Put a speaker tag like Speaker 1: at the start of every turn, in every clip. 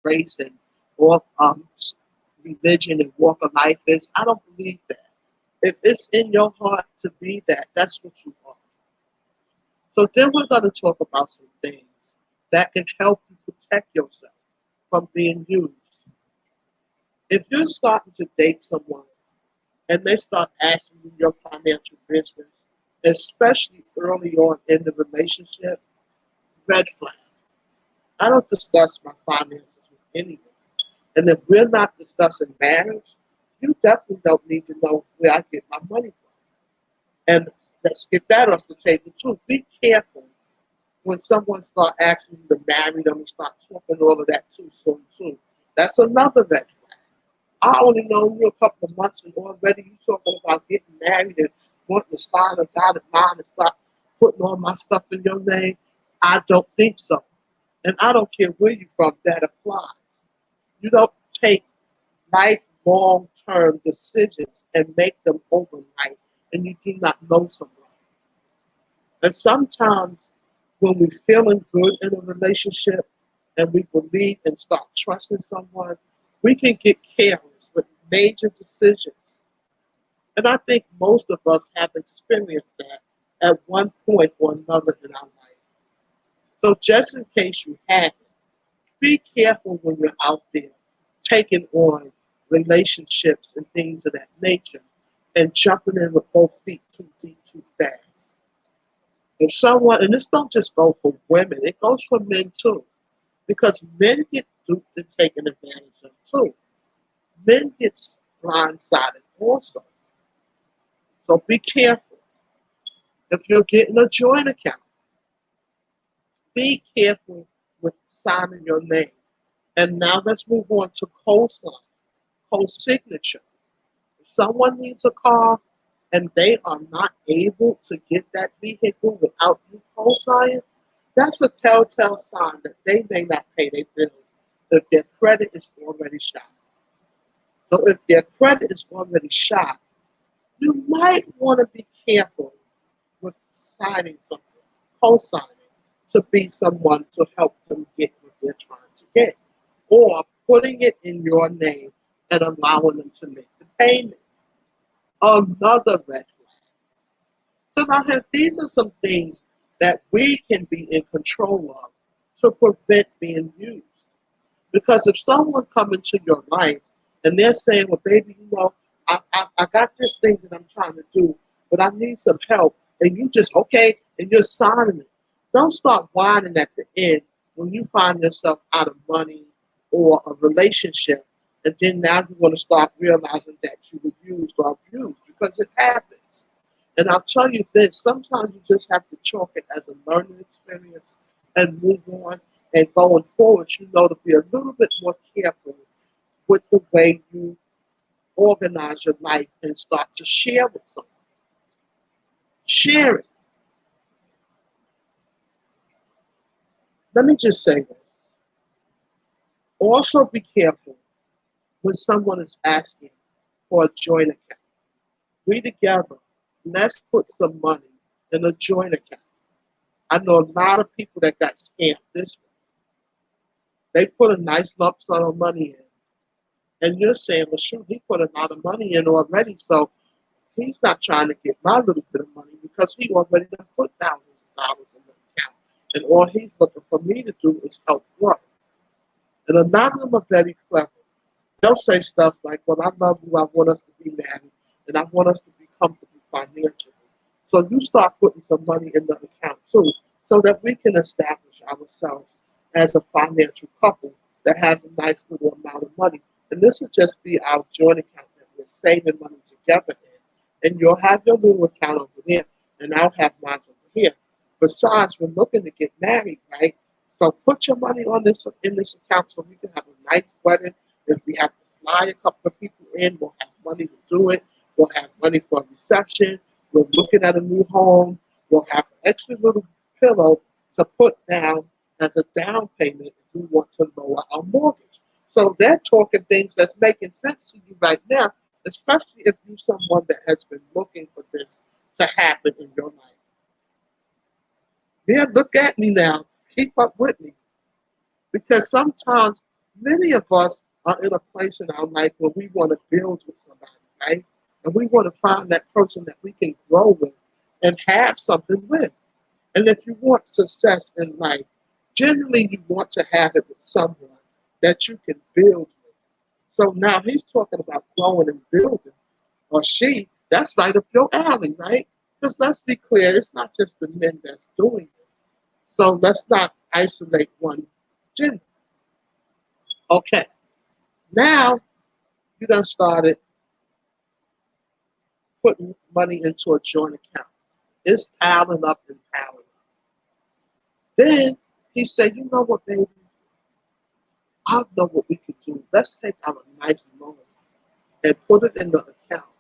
Speaker 1: race and or religion and walk of life is. I don't believe that. If it's in your heart to be that, that's what you are. So then we're going to talk about some things that can help you protect yourself from being used. If you're starting to date someone and they start asking you your financial business, especially early on in the relationship, red flag. I don't discuss my finances with anyone. And if we're not discussing marriage, you definitely don't need to know where I get my money from. And let's get that off the table too. Be careful when someone start asking you to marry them and start talking all of that too soon too. That's another red flag. I only know you a couple of months and already you talking about getting married and wanting to sign a dotted line and start putting all my stuff in your name. I don't think so. And I don't care where you're from, that applies. You don't take lifelong term decisions and make them overnight and you do not know someone. And sometimes when we're feeling good in a relationship and we believe and start trusting someone, we can get careless with major decisions. And I think most of us have experienced that at one point or another in our life. So just in case you haven't, be careful when you're out there taking on relationships and things of that nature and jumping in with both feet too deep, too fast. If someone, and this don't just go for women, it goes for men too, because men get duped and taken advantage of too. Men get blindsided also. So be careful. If you're getting a joint account, be careful with signing your name. And now let's move on to co-sign, co-signature. If someone needs a car and they are not able to get that vehicle without you co-signing, that's a telltale sign that they may not pay their bills if their credit is already shot. So if their credit is already shot, you might want to be careful with signing something, co-signing, to be someone to help them get what they're trying to get, or putting it in your name and allowing them to make the payment. Another red flag. So now these are some things that we can be in control of to prevent being used. Because if someone comes into your life and they're saying, well, baby, I got this thing that I'm trying to do, but I need some help, and you just, okay, and you're signing it. Don't start whining at the end when you find yourself out of money or a relationship, and then now you want to start realizing that you were used or abused, because it happens. And I'll tell you this, sometimes you just have to chalk it as a learning experience and move on. And going forward, you know, to be a little bit more careful with the way you organize your life and start to share with someone. Share it. Let me just say this. Also be careful when someone is asking for a joint account. We together, let's put some money in a joint account. I know a lot of people that got scammed this way. They put a nice lump sum of money in. And you're saying, well, sure, he put a lot of money in already, so he's not trying to get my little bit of money because he already done put thousands of dollars in the account. And all he's looking for me to do is help grow. And a lot of them are very clever. They'll say stuff like, well, I love you, I want us to be married, and I want us to be comfortable financially. So you start putting some money in the account too, so that we can establish ourselves as a financial couple that has a nice little amount of money. And this will just be our joint account that we're saving money together in. And you'll have your little account over there, and I'll have mine over here. Besides, we're looking to get married, right? So put your money on this in this account so we can have a nice wedding. If we have to fly a couple of people in, we'll have money to do it. We'll have money for a reception. We're looking at a new home. We'll have an extra little pillow to put down as a down payment if we want to lower our mortgage. So they're talking things that's making sense to you right now, especially if you're someone that has been looking for this to happen in your life. Yeah, look at me now. Keep up with me. Because sometimes Many of us are in a place in our life where we want to build with somebody, right? And we want to find that person that we can grow with and have something with. And if you want success in life, generally you want to have it with someone that you can build with. So now he's talking about growing and building, or she, that's right up your alley, right? Because let's be clear, it's not just the men that's doing it. So let's not isolate one gender. Okay, now you done started putting money into a joint account. It's piling up and piling up. Then he said, you know what, baby? I know what we could do. Let's take out a nice loan and put it in the account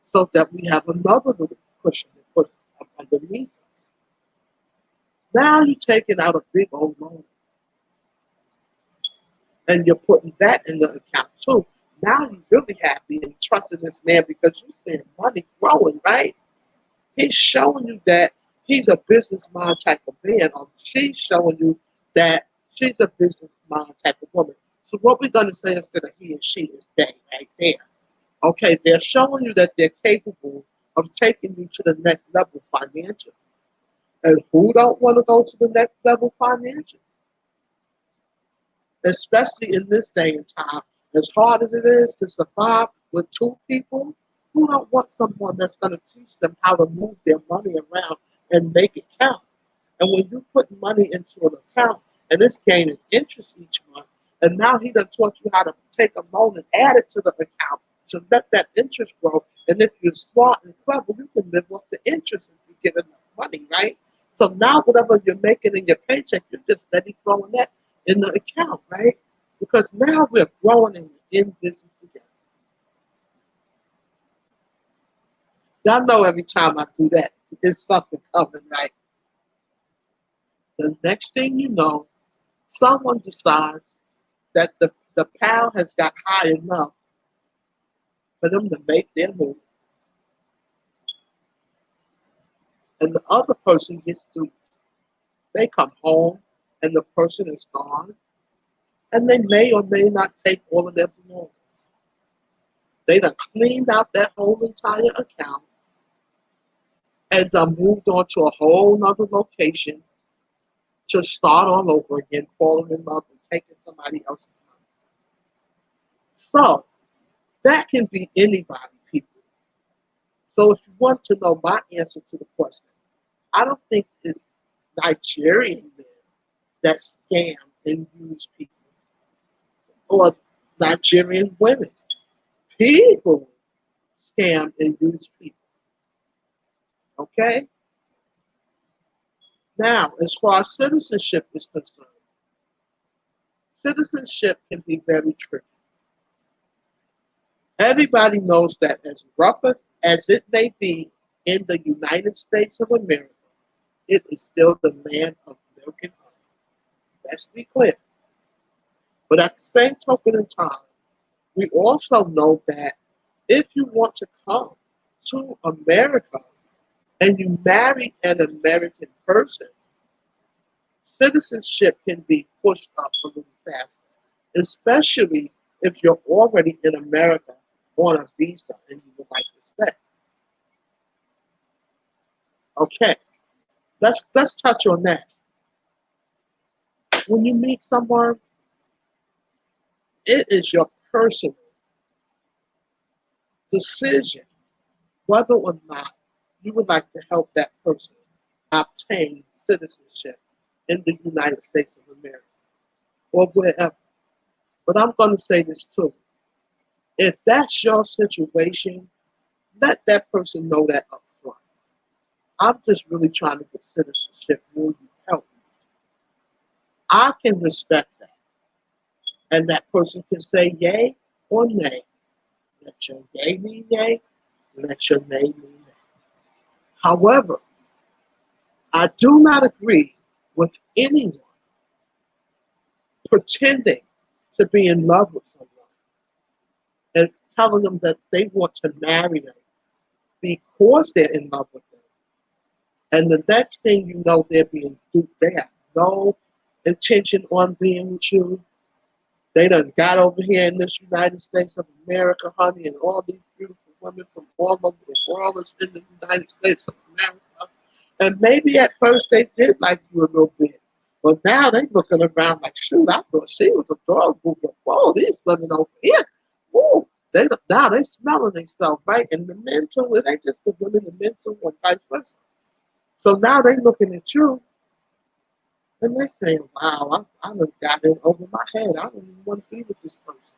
Speaker 1: so that we have another little cushion to put up underneath us. Now you're taking out a big old loan and you're putting that in the account too. Now you're really happy and trusting this man because you're seeing money growing, right? He's showing you that he's a business mind type of man, or she's showing you that she's a business mind type of woman. So what we're going to say instead of he and she is they right there. Okay, they're showing you that they're capable of taking you to the next level financially. And who don't want to go to the next level financially? Especially in this day and time, as hard as it is to survive with two people, who don't want someone that's going to teach them how to move their money around and make it count? And when you put money into an account and it's gaining interest each month, and now he done taught you how to take a loan and add it to the account to let that interest grow. And if you're smart and clever, you can live off the interest if you get enough money, right? So now whatever you're making in your paycheck, you're just steady throwing that in the account, right? Because now we're growing and we're in business together. Y'all know every time I do that, there's something coming, right? The next thing you know, someone decides that the pound has got high enough for them to make their move, and the other person gets through. They come home, and the person is gone, and they may or may not take all of their belongings. They done cleaned out that whole entire account and done moved on to a whole nother location to start all over again, falling in love and taking somebody else's money. So that can be anybody, people. So if you want to know my answer to the question, I don't think it's Nigerian men that scam and use people, or Nigerian women. People scam and use people. Okay? Now, as far as citizenship is concerned, citizenship can be very tricky. Everybody knows that as rough as it may be in the United States of America, it is still the land of milk and honey. Let's be clear. But at the same token in time, we also know that if you want to come to America and you marry an American person, citizenship can be pushed up a little faster, especially if you're already in America on a visa and you would like to stay. Okay, let's touch on that. When you meet someone, it is your personal decision whether or not you would like to help that person obtain citizenship in the United States of America or wherever. But I'm going to say this too. If that's your situation, let that person know that up front. I'm just really trying to get citizenship. Will you help me? I can respect that. And that person can say yay or nay. Let your yay mean yay, let your nay mean nay. However, I do not agree with anyone pretending to be in love with someone and telling them that they want to marry them because they're in love with them. And the next thing you know, they're being duped. They have no intention on being with you. They done got over here in this United States of America, honey, and all these beautiful women from all over the world is in the United States of America. And maybe at first they did like you a little bit. But now they looking around like, shoot, I thought she was adorable, but whoa, these women over here, whoa, now they smelling themselves, right? And the men too, it ain't just the women, the men too, and vice versa. So now they looking at you and they saying, wow, I done got it over my head. I don't even want to be with this person.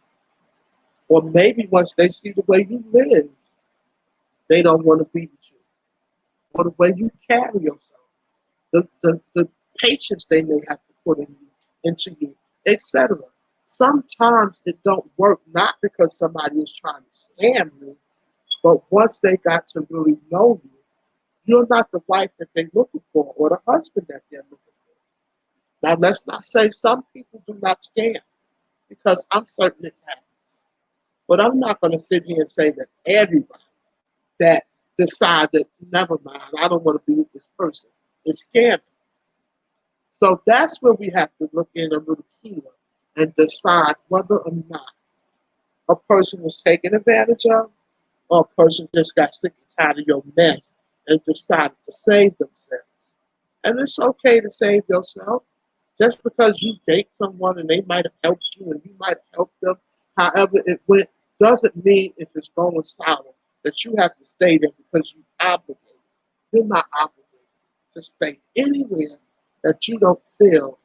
Speaker 1: Or maybe once they see the way you live, they don't want to be with you. Or the way you carry yourself, the patience they may have to put in you, into you, etc. Sometimes it don't work not because somebody is trying to scam you, but once they got to really know you, you're not the wife that they're looking for or the husband that they're looking for. Now let's not say some people do not scam because I'm certain it happens. But I'm not going to sit here and say that everybody that decide that never mind, I don't want to be with this person is scamming. So that's where we have to look in a little keener and decide whether or not a person was taken advantage of or a person just got sick and tired of your mess and decided to save themselves. And it's okay to save yourself just because you date someone and they might have helped you and you might have helped them. However, it went doesn't mean if it's going sour that you have to stay there because you obligated. You're not obligated to stay anywhere that you don't feel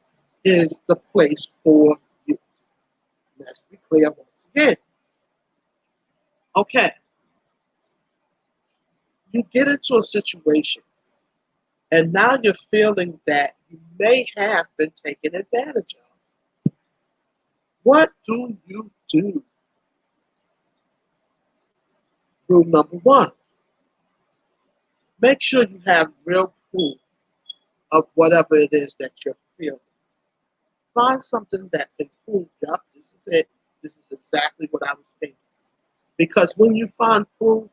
Speaker 1: is the place for you. Let's be clear once again. Okay, you get into a situation and now you're feeling that you may have been taken advantage of. What do you do? Rule number one, make sure you have real proof of whatever it is that you're feeling. Find something that can prove, yep, this is it. This is exactly what I was thinking. Because when you find proof,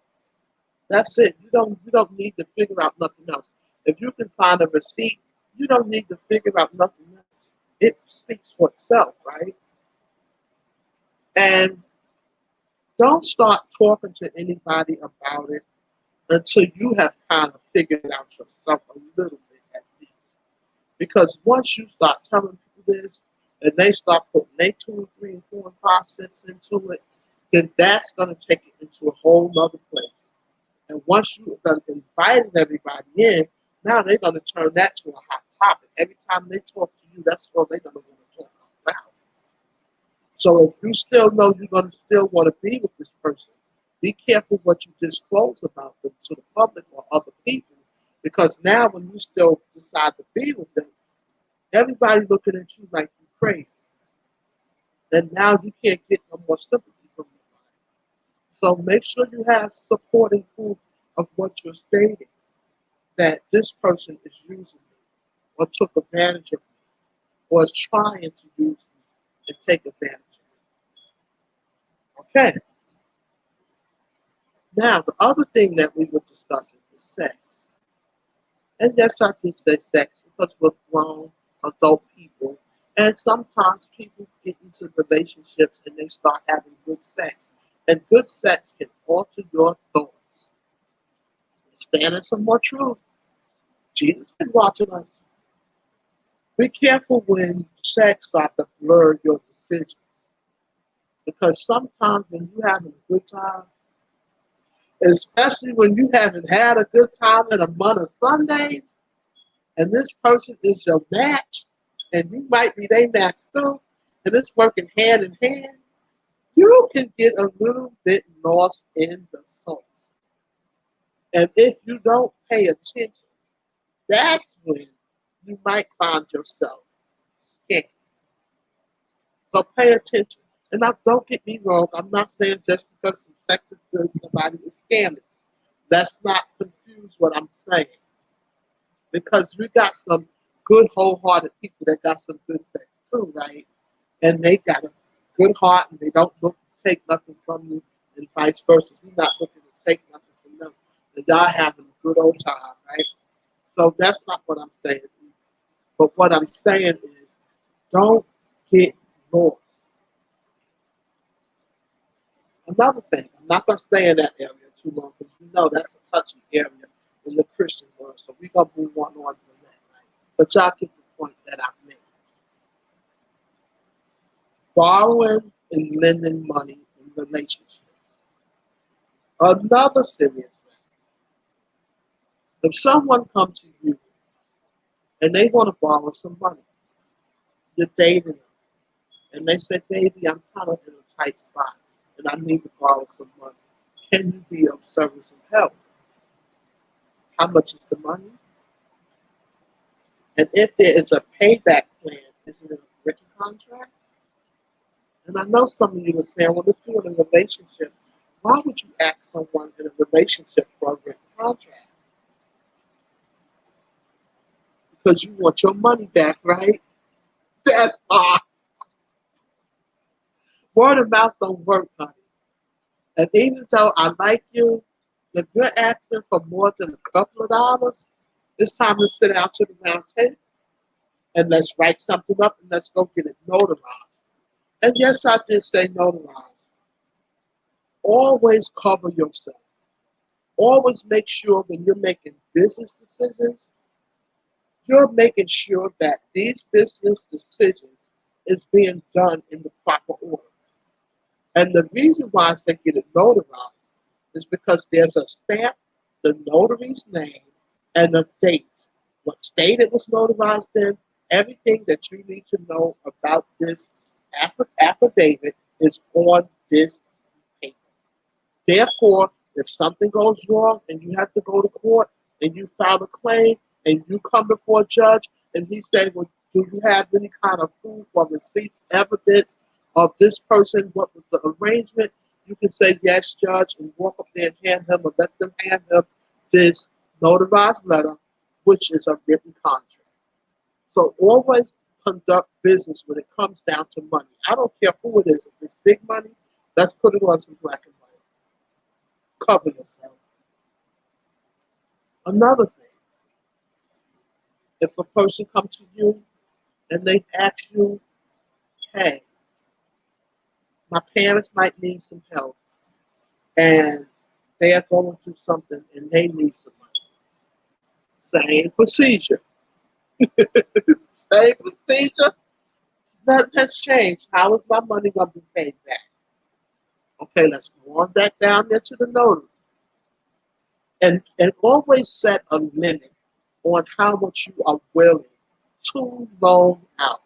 Speaker 1: that's it. You don't need to figure out nothing else. If you can find a receipt, you don't need to figure out nothing else. It speaks for itself, right? And don't start talking to anybody about it until you have kind of figured it out yourself a little bit at least. Because once you start telling people this and they start putting their 2, 3, 4, and 5 cents into it, then that's going to take it into a whole nother place. And once you've done invited everybody in, now they're going to turn that to a hot topic. Every time they talk to you, that's what they're going to want to talk about. So if you still know you're going to still want to be with this person, be careful what you disclose about them to the public or other people. Because now when you still decide to be with them, everybody looking at you like you're crazy. And now you can't get no more sympathy from nobody. So make sure you have supporting proof of what you're stating, that this person is using me or took advantage of me or is trying to use me and take advantage of me. Okay. Now, the other thing that we were discussing is sex. And yes, I did say sex because we're grown adult people. And sometimes people get into relationships and they start having good sex. And good sex can alter your thoughts. Stand in some more truth. Jesus been watching us. Be careful when sex starts to blur your decisions. Because sometimes when you're having a good time, especially when you haven't had a good time in a month of Sundays, and this person is your match, and you might be their match too, and it's working hand in hand, you can get a little bit lost in the sauce. And if you don't pay attention, that's when you might find yourself scared. So pay attention. And now, don't get me wrong, I'm not saying just because some sex is good, somebody is scamming. Let's not confuse what I'm saying. Because we got some good, wholehearted people that got some good sex too, right? And they got a good heart and they don't look to take nothing from you, and vice versa. You're not looking to take nothing from them. And y'all having a good old time, right? So that's not what I'm saying. But what I'm saying is don't get lost. Another thing, I'm not going to stay in that area too long because you know that's a touchy area in the Christian world. So we're going to move on from that, right? But y'all get the point that I've made. Borrowing and lending money in relationships. Another serious thing. If someone comes to you and they want to borrow some money, you're dating them, and they say, baby, I'm kind of in a tight spot and I need to borrow some money. Can you be of service and help? How much is the money? And if there is a payback plan, is it a written contract? And I know some of you are saying, well, if you're in a relationship, why would you ask someone in a relationship for a written contract? Because you want your money back, right? That's hard. Word of mouth don't work, honey. And even though I like you, if you're asking for more than a couple of dollars, it's time to sit down to the round table and let's write something up and let's go get it notarized. And yes, I did say notarized. Always cover yourself. Always make sure when you're making business decisions, you're making sure that these business decisions is being done in the proper order. And the reason why I say get it notarized is because there's a stamp, the notary's name, and a date. What state it was notarized in, everything that you need to know about this affidavit is on this paper. Therefore, if something goes wrong and you have to go to court and you file a claim and you come before a judge and he says, well, do you have any kind of proof or receipts, evidence of this person, what was the arrangement? You can say, yes, judge, and walk up there and hand him or let them hand him this notarized letter, which is a written contract. So always conduct business when it comes down to money. I don't care who it is. If it's big money, let's put it on some black and white. Cover yourself. Another thing, if a person comes to you and they ask you, hey, my parents might need some help and they are going through something and they need some money. Same procedure. Same procedure. Nothing has changed. How is my money going to be paid back? Okay, let's go on that down there to the notary. And always set a limit on how much you are willing to loan out.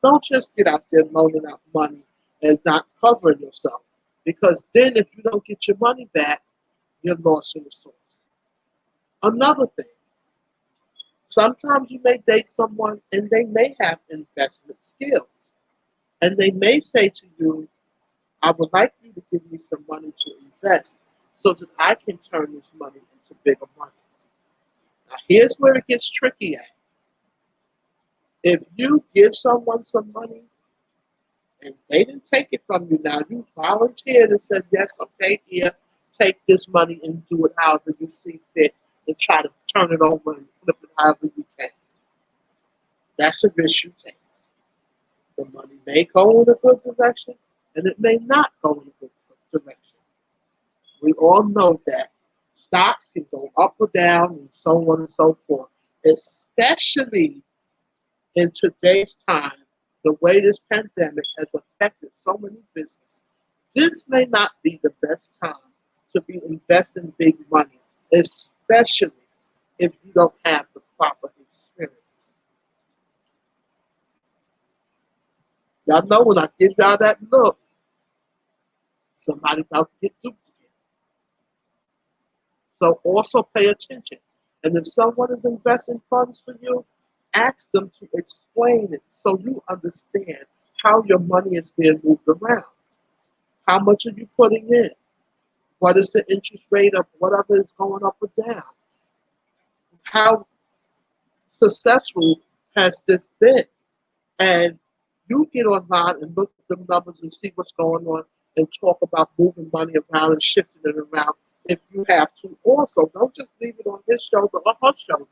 Speaker 1: Don't just get out there loaning out money and not covering yourself. Because then if you don't get your money back, you're lost in the source. Another thing, sometimes you may date someone and they may have investment skills. And they may say to you, I would like you to give me some money to invest so that I can turn this money into bigger money. Now here's where it gets tricky at. If you give someone some money and they didn't take it from you now, you volunteered and said, yes, okay, here, take this money and do it however you see fit and try to turn it over and flip it however you can. That's a risk you take. The money may go in a good direction and it may not go in a good direction. We all know that stocks can go up or down and so on and so forth, especially in today's time, the way this pandemic has affected so many businesses. This may not be the best time to be investing big money, especially if you don't have the proper experience. Y'all know when I give y'all that look, somebody's about to get duplicated. So also pay attention. And if someone is investing funds for you, ask them to explain it so you understand how your money is being moved around. How much are you putting in? What is the interest rate of whatever is going up or down? How successful has this been? And you get online and look at the numbers and see what's going on and talk about moving money around and shifting it around if you have to. Also, don't just leave it on his shoulder or her shoulders.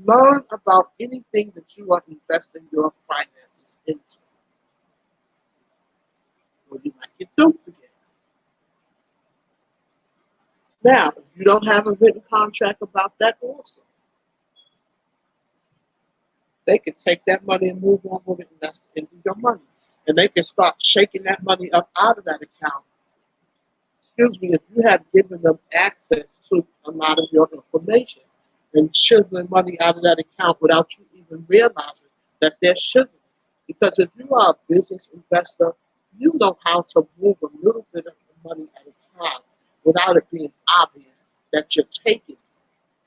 Speaker 1: Learn about anything that you are investing your finances into. Or you might get duped again. Now, if you don't have a written contract about that also, they can take that money and move on with it, and that's the end of your money. And they can start shaking that money up out of that account. Excuse me, if you have given them access to a lot of your information and chiseling money out of that account without you even realizing that they're chiseling. Because if you are a business investor, you know how to move a little bit of the money at a time without it being obvious that you're taking.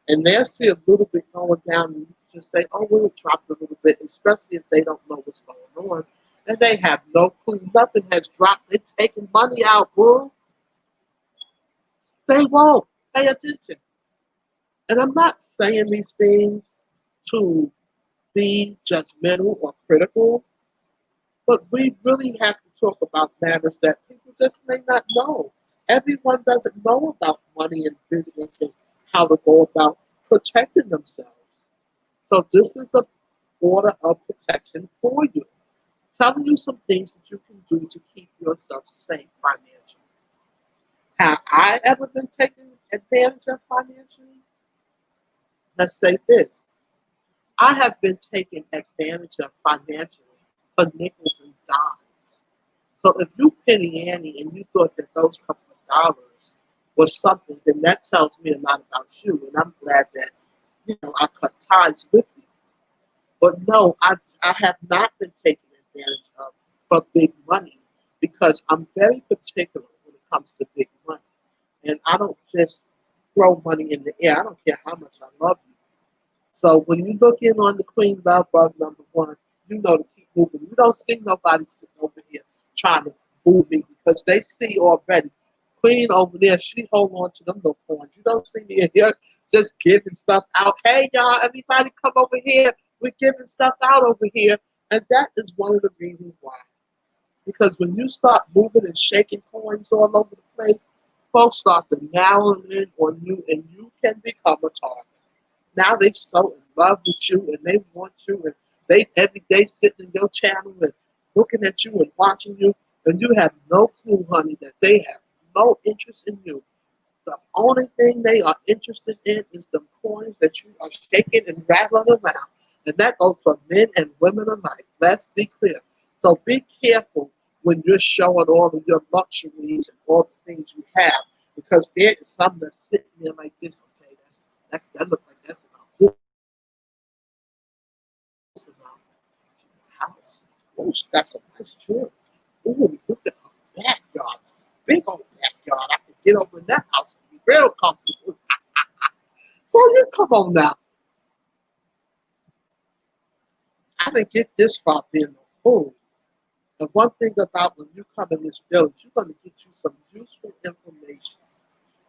Speaker 1: And they'll see a little bit going down, and you can just say, oh, well, it dropped a little bit, especially if they don't know what's going on. And they have no clue. Nothing has dropped. They're taking money out, boo. They won't pay attention. And I'm not saying these things to be judgmental or critical, but we really have to talk about matters that people just may not know. Everyone doesn't know about money and business and how to go about protecting themselves. So this is a order of protection for you, telling you some things that you can do to keep yourself safe financially. Have I ever been taken advantage of financially? Let's say this. I have been taken advantage of financially for nickels and dimes. So if you penny Annie and you thought that those couple of dollars was something, then that tells me a lot about you. And I'm glad that, I cut ties with you. But no, I have not been taken advantage of for big money because I'm very particular when it comes to big money. And I don't just throw money in the air. I don't care how much I love you. So when you look in on the Queen Love Bug #1, you know to keep moving. You don't see nobody sitting over here trying to move me because they see already. Queen over there, she hold on to them little coins. You don't see me in here just giving stuff out. Hey y'all, everybody come over here. We're giving stuff out over here. And that is one of the reasons why. Because when you start moving and shaking coins all over the place, folks start to narrow in on you and you can become a target. Now they so in love with you and they want you and they every day sitting in your channel and looking at you and watching you and you have no clue, honey, that they have no interest in you. The only thing they are interested in is the coins that you are shaking and rattling around. And that goes for men and women alike. Let's be clear. So be careful when you're showing all of your luxuries and all the things you have because there is some that's sitting there like this. Okay, that looks like that's about this amount. House. Oh, that's a nice trip. Ooh, look at the backyard. That's a big old backyard. I can get over in that house and be real comfortable. So you come on now. I didn't get this far being a fool. The one thing about when you come in this village, you're going to get you some useful information.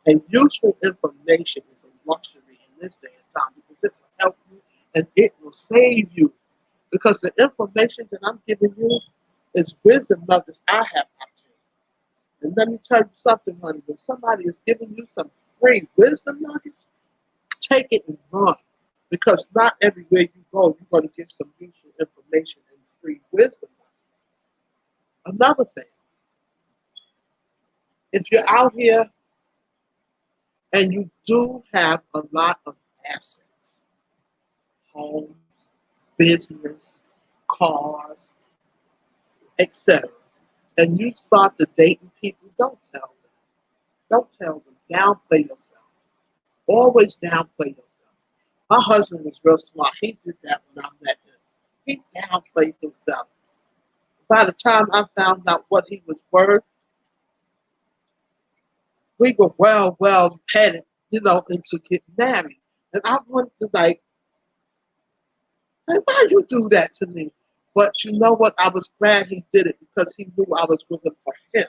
Speaker 1: And useful information is a luxury in this day and time because it will help you and it will save you. Because the information that I'm giving you is wisdom nuggets I have obtained. And let me tell you something, honey. When somebody is giving you some free wisdom nuggets, take it and run. Because not everywhere you go, you're going to get some useful information and free wisdom nuggets. Another thing, if you're out here and you do have a lot of assets, homes, business, cars, etc., and you start to dating people, don't tell them. Don't tell them. Downplay yourself. Always downplay yourself. My husband was real smart. He did that when I met him. He downplayed himself. By the time I found out what he was worth, we were well headed, into getting married. And I wanted to say, why you do that to me? But you know what? I was glad he did it because he knew I was with him for him.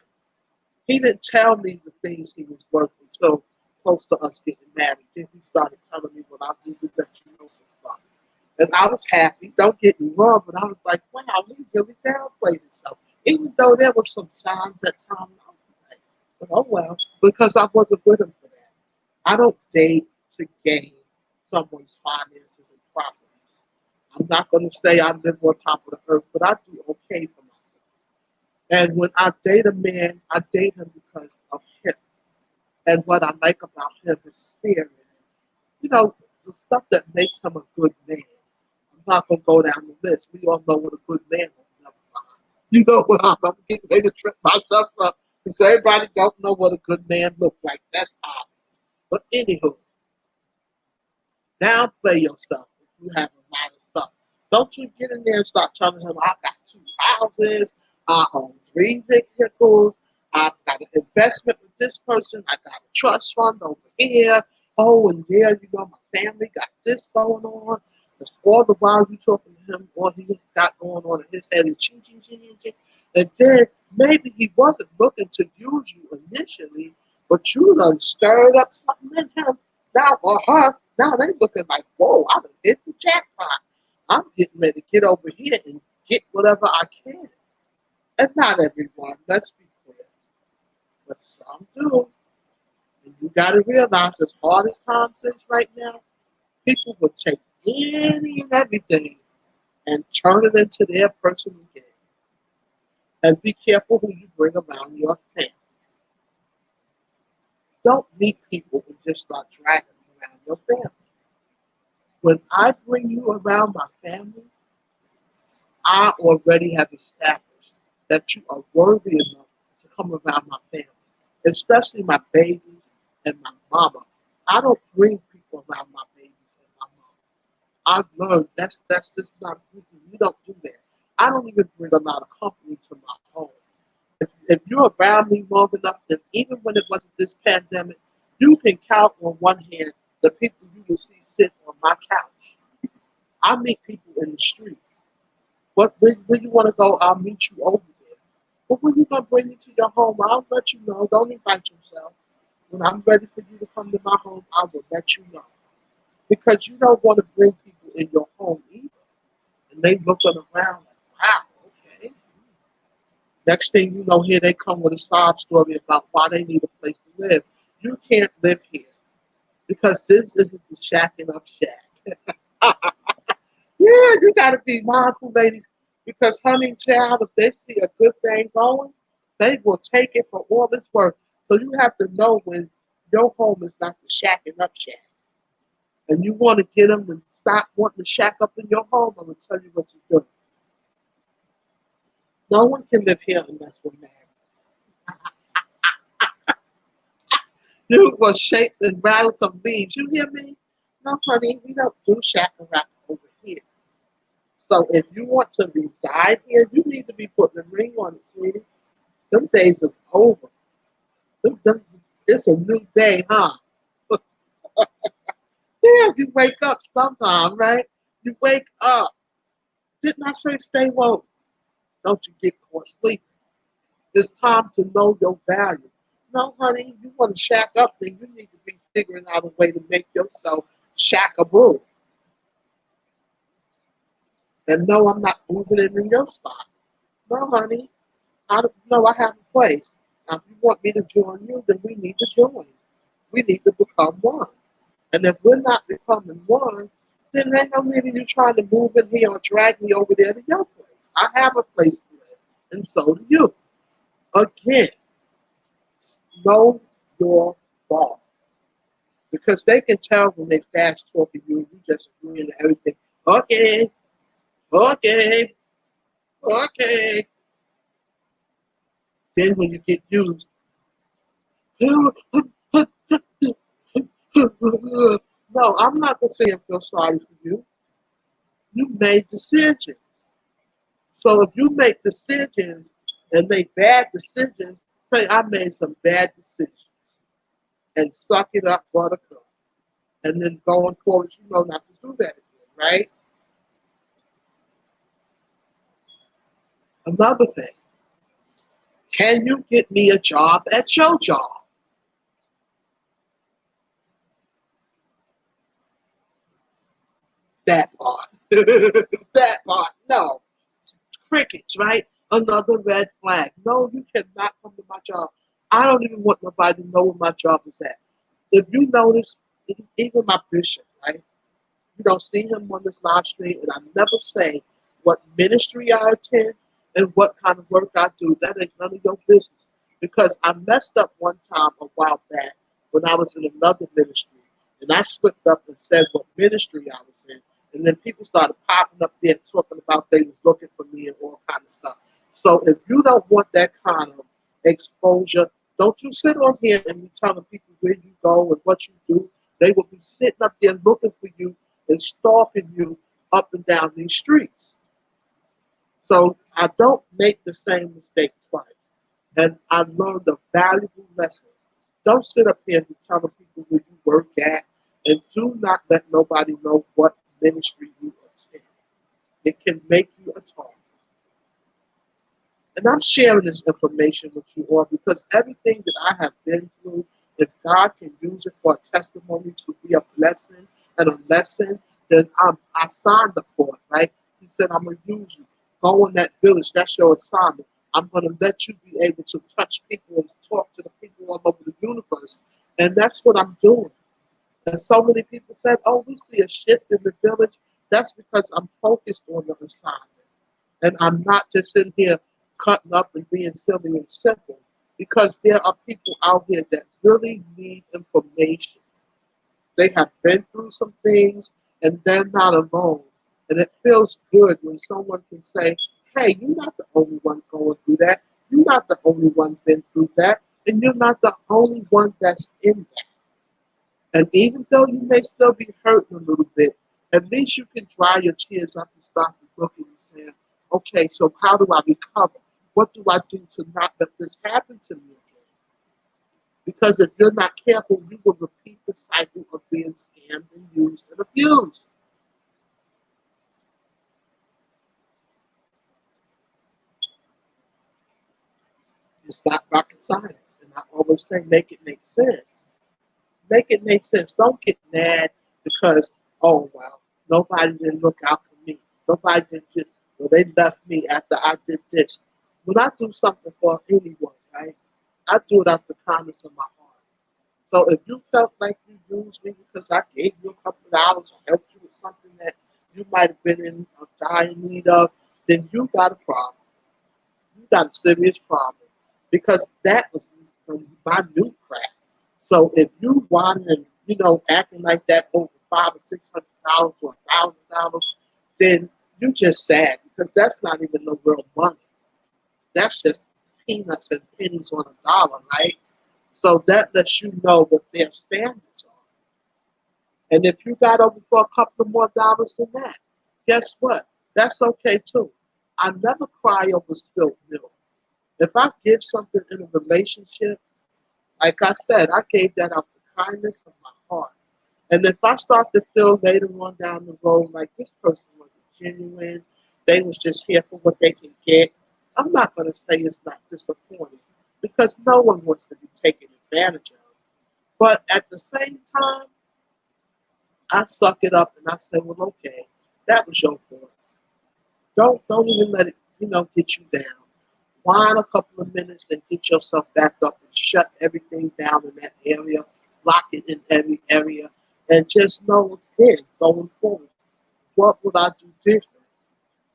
Speaker 1: He didn't tell me the things he was worth until close to us getting married. Then he started telling me what I do to let you know some stuff. And I was happy, don't get me wrong, but I was like, wow, he really downplayed himself. Even though there was some signs at times, I was like, but oh well, because I wasn't with him for that. I don't date to gain someone's finances and properties. I'm not going to say I live on top of the earth, but I do okay for myself. And when I date a man, I date him because of him. And what I like about him is spirit. You know, the stuff that makes him a good man. I'm not gonna go down the list. We all know what a good man is. Never mind. You know what I'm getting ready to trip myself up because everybody don't know what a good man looks like. That's obvious. But anywho, downplay yourself if you have a lot of stuff. Don't you get in there and start telling him, I got 2 houses, I own 3 vehicles, I've got an investment with this person, I got a trust fund over here. Oh, and yeah, you know, my family got this going on. That's all the while you talking to him, all he got going on in his head is ching, ching, ching, ching, ching. And then maybe he wasn't looking to use you initially, but you done stirred up something in him now or her. Now they looking like, whoa, I done hit the jackpot. I'm getting ready to get over here and get whatever I can. And not everyone, let's be clear, but some do. And you got to realize, as hard as times is right now, people will take any and everything and turn it into their personal gain. And be careful who you bring around your family. Don't meet people and just start dragging them around your family. When I bring you around my family, I already have established that you are worthy enough to come around my family, especially my babies and my mama. I don't bring people around my babies and my mama. I've learned that's just not you don't do that. I don't even bring a lot of company to my home. If you're around me long enough, then even when it wasn't this pandemic, you can count on one hand the people you will see sit on my couch. I meet people in the street. Where you want to go, I'll meet you over there. But when you going to bring me to your home, I'll let you know. Don't invite yourself. When I'm ready for you to come to my home, I will let you know. Because you don't want to bring people in your home either. And they looking around like, wow, okay. Next thing you know, here they come with a sob story about why they need a place to live. You can't live here because this isn't the shacking up shack. Yeah, you got to be mindful, ladies, because honey, child, if they see a good thing going, they will take it for all it's worth. So you have to know when your home is not the shacking up shack. And you want to get them to stop wanting to shack up in your home, I'm going to tell you what to do. No one can live here unless we're married. You will shake and rattle some leaves. You hear me? No, honey, we don't do shack and rack over here. So if you want to reside here, you need to be putting a ring on it, sweetie. Them days is over. It's a new day, huh? Yeah, you wake up sometime, right? You wake up. Didn't I say stay woke? Don't you get caught sleeping. It's time to know your value. No, honey, you want to shack up, then you need to be figuring out a way to make yourself shackable. And no, I'm not moving it in your spot. No, honey, I don't know. I have a place. Now, if you want me to join you, then we need to join. We need to become one. And if we're not becoming one, then there's no need in you trying to move in here or drag me over there to your place. I have a place to live, and so do you. Again, know your boss. Because they can tell when they fast talking you, you just agreeing to everything. Okay, okay, okay. Then when you get used, no, I'm not gonna say I feel sorry for you. You made decisions. So if you make decisions and make bad decisions, say I made some bad decisions and suck it up, buttercup. And then going forward, you know not to do that again, right? Another thing, can you get me a job at your job? That part. That part. No. Crickets, right? Another red flag. No, you cannot come to my job. I don't even want nobody to know where my job is at. If you notice, even my bishop, right? You don't see him on this live stream, and I never say what ministry I attend and what kind of work I do. That ain't none of your business. Because I messed up one time a while back, when I was in another ministry, and I slipped up and said what ministry I was in, and then people started popping up there talking about they was looking for me and all kind of stuff. So if you don't want that kind of exposure, don't you sit on here and be telling people where you go and what you do. They will be sitting up there looking for you and stalking you up and down these streets. So I don't make the same mistake twice. And I learned a valuable lesson. Don't sit up here and be telling people where you work at, and do not let nobody know what ministry you attend. It can make you a target. And I'm sharing this information with you all because everything that I have been through, if God can use it for a testimony to be a blessing and a lesson, then I signed up for it, right? He said, I'm going to use you. Go in that village. That's your assignment. I'm going to let you be able to touch people and talk to the people all over the universe. And that's what I'm doing. And so many people said, oh, we see a shift in the village. That's because I'm focused on the assignment. And I'm not just sitting here cutting up and being silly and simple, because there are people out here that really need information. They have been through some things and they're not alone. And it feels good when someone can say, hey, you're not the only one going through that. You're not the only one been through that. And you're not the only one that's in that. And even though you may still be hurting a little bit, at least you can dry your tears up and start looking and saying, okay, so how do I recover? What do I do to not let this happen to me again? Because if you're not careful, you will repeat the cycle of being scammed and used and abused. It's not rocket science. And I always say, make it make sense. Make it make sense. Don't get mad because, oh, well, nobody didn't look out for me. Nobody didn't just, well, they left me after I did this. When I do something for anyone, right, I do it out the kindness of my heart. So if you felt like you used me because I gave you a couple of dollars or helped you with something that you might have been in a dire need of, then you got a problem. You got a serious problem because that was my new crack. So if you whining and acting like that over $500 or $600 or $1,000, then you just sad because that's not even no real money. That's just peanuts and pennies on a dollar, right? So that lets you know what their standards are. And if you got over for a couple of more dollars than that, guess what? That's okay too. I never cry over spilled milk. If I give something in a relationship, like I said, I gave that out the kindness of my heart. And if I start to feel later on down the road like this person wasn't genuine, they was just here for what they can get, I'm not going to say it's not disappointing because no one wants to be taken advantage of. But at the same time, I suck it up and I say, well, okay, that was your fault. Don't even let it, get you down. Whine a couple of minutes and get yourself back up and shut everything down in that area, lock it in every area, and just know then going forward, what would I do different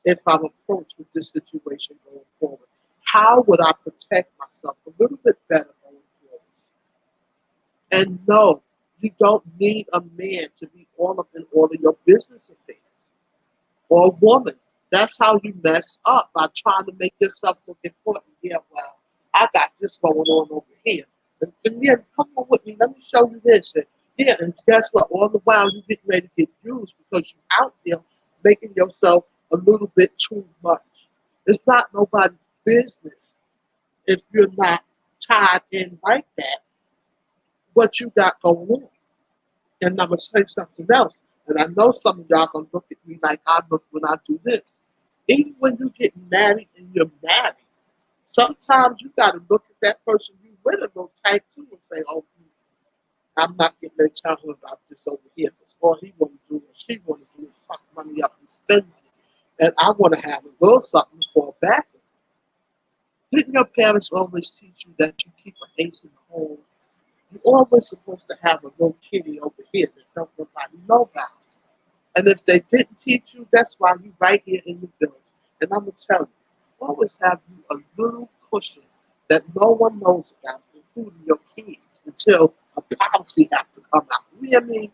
Speaker 1: if I'm approached with this situation going forward? How would I protect myself a little bit better going forward? And no, you don't need a man to be all up in all of your business affairs. Or a woman. That's how you mess up by trying to make yourself look important. Yeah, well, I got this going on over here. And yeah, come on with me. Let me show you this. And yeah, and guess what? All the while you getting ready to get used because you out there making yourself a little bit too much. It's not nobody's business if you're not tied in like that, what you got going on. And I'm going to say something else. And I know some of y'all going to look at me like I look when I do this. Even when you get married and you're married, sometimes you got to look at that person you with a little tight too and say, oh, I'm not getting ready to tell her about this over here. Because all he want to do or she want to do is fuck money up and spend money. And I want to have a little something to fall back on. Didn't your parents always teach you that you keep an ace in the hole? You're always supposed to have a little kitty over here that don't nobody know about. And if they didn't teach you, that's why you right here in the village. And I'm going to tell you, always have you a little cushion that no one knows about, including your kids, until a policy have to come out. You hear me?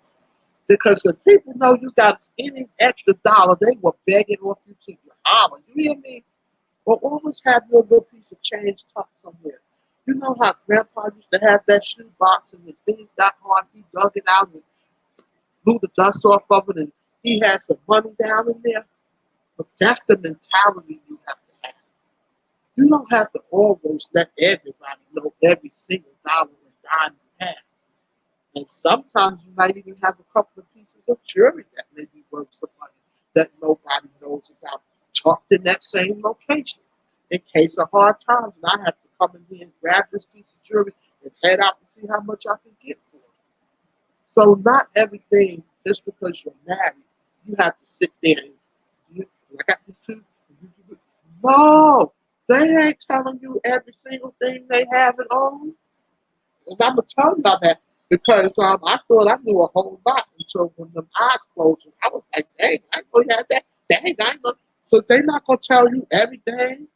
Speaker 1: Because if people know you got any extra dollar, they will beg it off you to your holler. You hear me? Or always have your little piece of change tucked somewhere. You know how Grandpa used to have that shoe box and when things got hard, he dug it out and blew the dust off of it and he had some money down in there? But that's the mentality you have to have. You don't have to always let everybody know every single dollar and dime you have. And sometimes you might even have a couple of pieces of jewelry that may be worth some money that nobody knows about, tucked in that same location. In case of hard times, and I have to come in here and grab this piece of jewelry and head out and see how much I can get for it. So not everything, just because you're married, you have to sit there and I got this too. No, they ain't telling you every single thing they have at home. And I'm gonna tell you about that because I thought I knew a whole lot until when the eyes closed, and I was like, dang, I know you had that. Dang, I know. So they're not gonna tell you everything.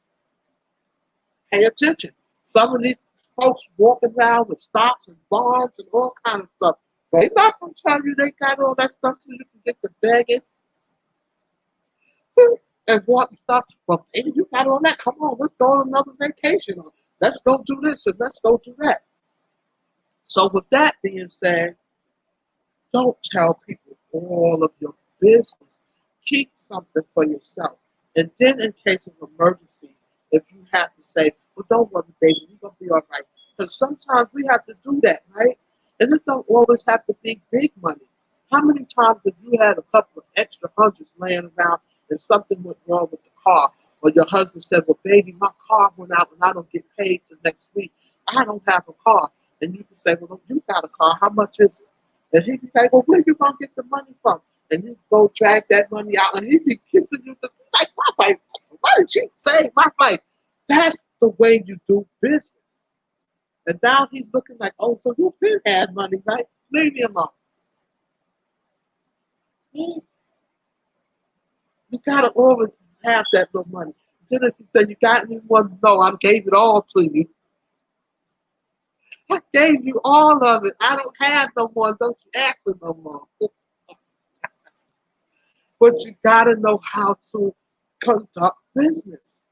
Speaker 1: Pay attention. Some of these folks walking around with stocks and bonds and all kind of stuff. They're not gonna tell you they got all that stuff so you can get the begging and wanting stuff. Well, baby, you got all that. Come on, let's go on another vacation. Or let's go do this and let's go do that. So with that being said, don't tell people all of your business. Keep something for yourself. And then in case of emergency, if you have to say, well, don't worry, baby, we're going to be all right. Because sometimes we have to do that, right? And it don't always have to be big money. How many times have you had a couple of extra hundreds laying around and something went wrong with the car? Or your husband said, well, baby, my car went out and I don't get paid till next week. I don't have a car. And you can say, well, you got a car. How much is it? And he'd be like, well, where you going to get the money from? And you go drag that money out, and he'd be kissing you. Like, my wife, why did she say my wife? That's the way you do business. And now he's looking like, oh, so you've been had money, right? Leave me alone. You got to always have that little money. Then if you say, you got anyone? No, I gave it all to you. I gave you all of it. I don't have no more. Don't you ask for no more. But you got to know how to conduct business.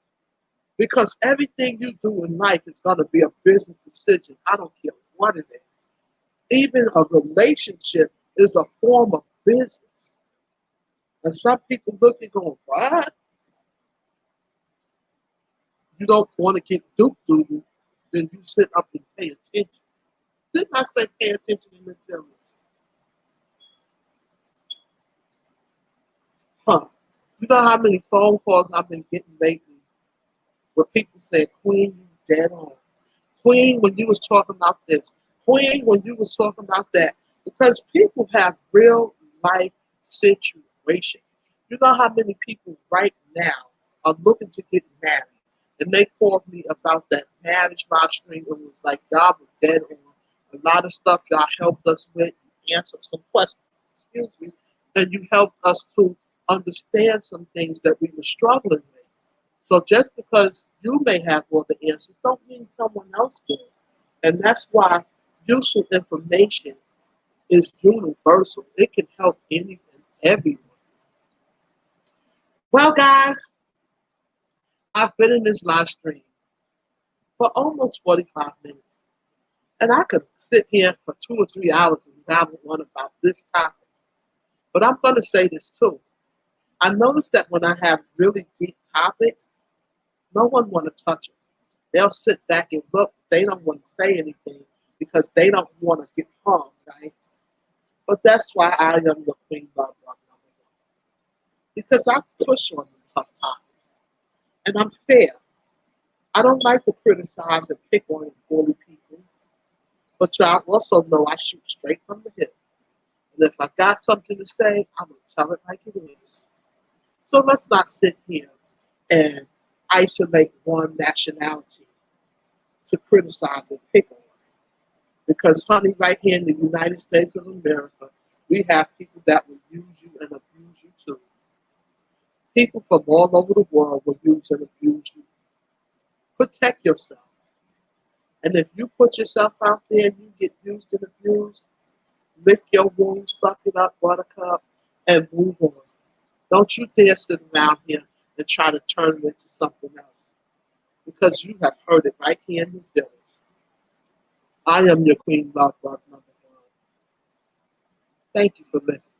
Speaker 1: Because everything you do in life is going to be a business decision. I don't care what it is. Even a relationship is a form of business. And some people look and go, what? You don't want to get duped, do you? Then you sit up and pay attention. Didn't I say pay attention in this business? Huh. You know how many phone calls I've been getting lately where people say, Queen, you dead on. Queen, when you was talking about this. Queen, when you was talking about that. Because people have real life situations. You know how many people right now are looking to get married. And they called me about that marriage live stream and was like, y'all was dead on. A lot of stuff y'all helped us with. You answered some questions. Excuse me. And you helped us to understand some things that we were struggling with. So just because you may have all the answers, don't mean someone else will. And that's why useful information is universal. It can help any and everyone. Well, guys, I've been in this live stream for almost 45 minutes. And I could sit here for 2 or 3 hours and babble on about this topic. But I'm going to say this too. I noticed that when I have really deep topics, no one want to touch them. They'll sit back and look. They don't want to say anything because they don't want to get harmed, right? But that's why I am the Queen Love Rock number one. Because I push on the tough topics. And I'm fair. I don't like to criticize and pick on and bully people. But y'all also know I shoot straight from the hip. And if I got something to say, I'm going to tell it like it is. So let's not sit here and isolate one nationality to criticize and pick on. Because, honey, right here in the United States of America, we have people that will use you and abuse you too. People from all over the world will use and abuse you. Protect yourself. And if you put yourself out there and you get used and abused, lick your wounds, suck it up, buttercup, and move on. Don't you dare sit around here and try to turn it into something else because you have heard it right here in the village. I am your Queen Love Bug number one. Thank you for listening.